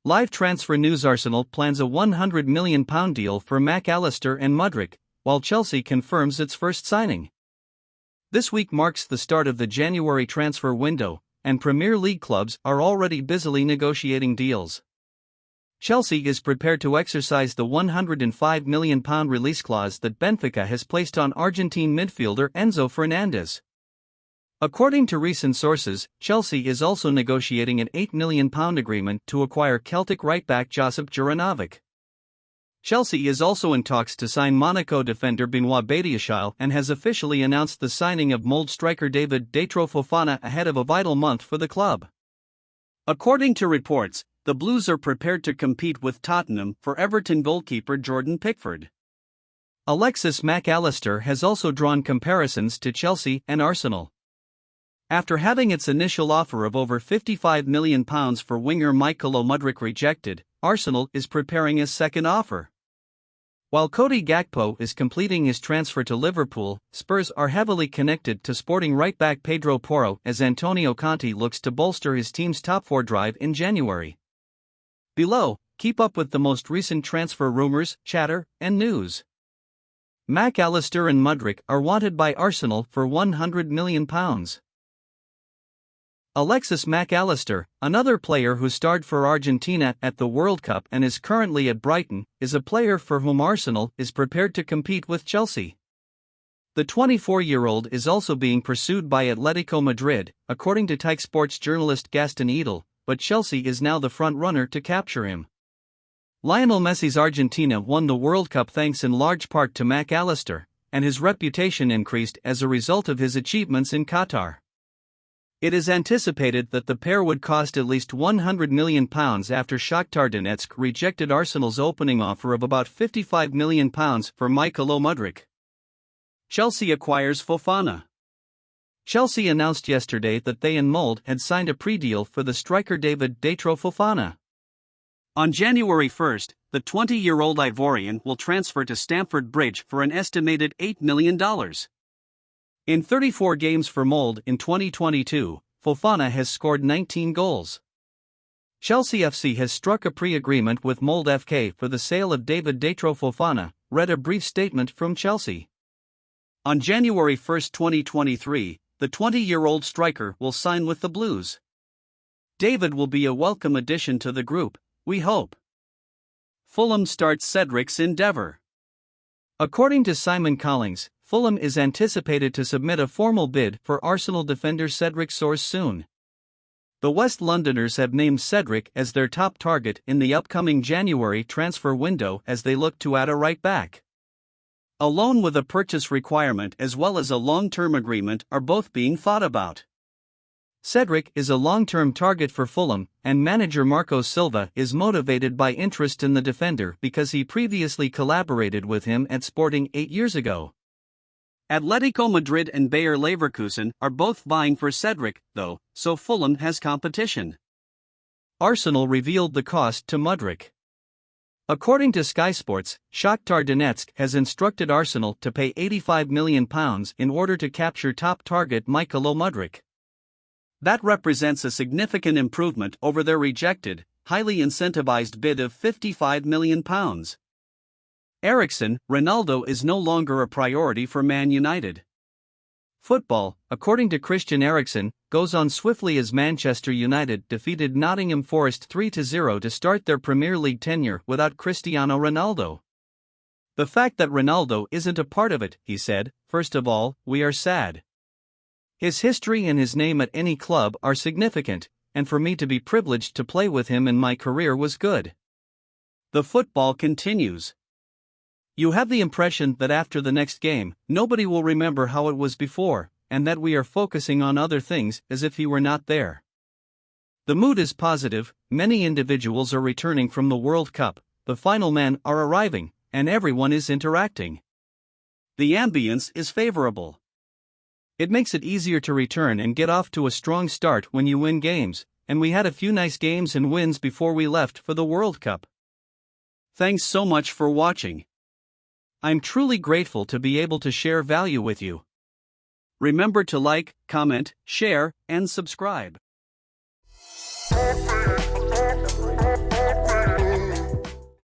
Live transfer news: Arsenal plans a £100 million deal for McAllister and Mudryk, while Chelsea confirms its first signing. This week marks the start of the January transfer window, and Premier League clubs are already busily negotiating deals. Chelsea is prepared to exercise the £105 million release clause that Benfica has placed on Argentine midfielder Enzo Fernandez. According to recent sources, Chelsea is also negotiating an £8 million agreement to acquire Celtic right-back Josip Juranovic. Chelsea is also in talks to sign Monaco defender Benoit Badiashile and has officially announced the signing of Molde striker David Datro Fofana ahead of a vital month for the club. According to reports, the Blues are prepared to compete with Tottenham for Everton goalkeeper Jordan Pickford. Alexis McAllister has also drawn comparisons to Chelsea and Arsenal. After having its initial offer of over £55 million for winger Mykhailo Mudryk rejected, Arsenal is preparing a second offer. While Cody Gakpo is completing his transfer to Liverpool, Spurs are heavily connected to Sporting right-back Pedro Porro as Antonio Conte looks to bolster his team's top four drive in January. Below, keep up with the most recent transfer rumors, chatter, and news. McAllister and Mudryk are wanted by Arsenal for £100 million. Alexis McAllister, another player who starred for Argentina at the World Cup and is currently at Brighton, is a player for whom Arsenal is prepared to compete with Chelsea. The 24-year-old is also being pursued by Atletico Madrid, according to Tyke Sports journalist Gaston Edel, but Chelsea is now the front-runner to capture him. Lionel Messi's Argentina won the World Cup thanks in large part to McAllister, and his reputation increased as a result of his achievements in Qatar. It is anticipated that the pair would cost at least £100 million after Shakhtar Donetsk rejected Arsenal's opening offer of about £55 million for Mykhailo Mudryk. Chelsea acquires Fofana. Chelsea announced yesterday that they and Molde had signed a pre-deal for the striker David Datro Fofana. On January 1, the 20-year-old Ivorian will transfer to Stamford Bridge for an estimated $8 million. In 34 games for Molde in 2022, Fofana has scored 19 goals. Chelsea FC has struck a pre-agreement with Molde FK for the sale of David Datro Fofana, read a brief statement from Chelsea. On January 1, 2023, the 20-year-old striker will sign with the Blues. David will be a welcome addition to the group, we hope. Fulham starts Cedric's endeavour. According to Simon Collings, Fulham is anticipated to submit a formal bid for Arsenal defender Cedric Soares soon. The West Londoners have named Cedric as their top target in the upcoming January transfer window as they look to add a right-back. A loan with a purchase requirement as well as a long-term agreement are both being thought about. Cedric is a long-term target for Fulham, and manager Marco Silva is motivated by interest in the defender because he previously collaborated with him at Sporting 8 years ago. Atletico Madrid and Bayer Leverkusen are both vying for Cedric, though, so Fulham has competition. Arsenal revealed the cost to Mudryk. According to Sky Sports, Shakhtar Donetsk has instructed Arsenal to pay £85 million in order to capture top target Mykhailo Mudryk. That represents a significant improvement over their rejected, highly incentivized bid of £55 million. Eriksen, Ronaldo is no longer a priority for Man United. Football, according to Christian Eriksen, goes on swiftly as Manchester United defeated Nottingham Forest 3-0 to start their Premier League tenure without Cristiano Ronaldo. The fact that Ronaldo isn't a part of it, he said, first of all, we are sad. His history and his name at any club are significant, and for me to be privileged to play with him in my career was good. The football continues. You have the impression that after the next game, nobody will remember how it was before, and that we are focusing on other things as if he were not there. The mood is positive, many individuals are returning from the World Cup, the final men are arriving, and everyone is interacting. The ambience is favorable. It makes it easier to return and get off to a strong start when you win games, and we had a few nice games and wins before we left for the World Cup. Thanks so much for watching. I'm truly grateful to be able to share value with you. Remember to like, comment, share, and subscribe.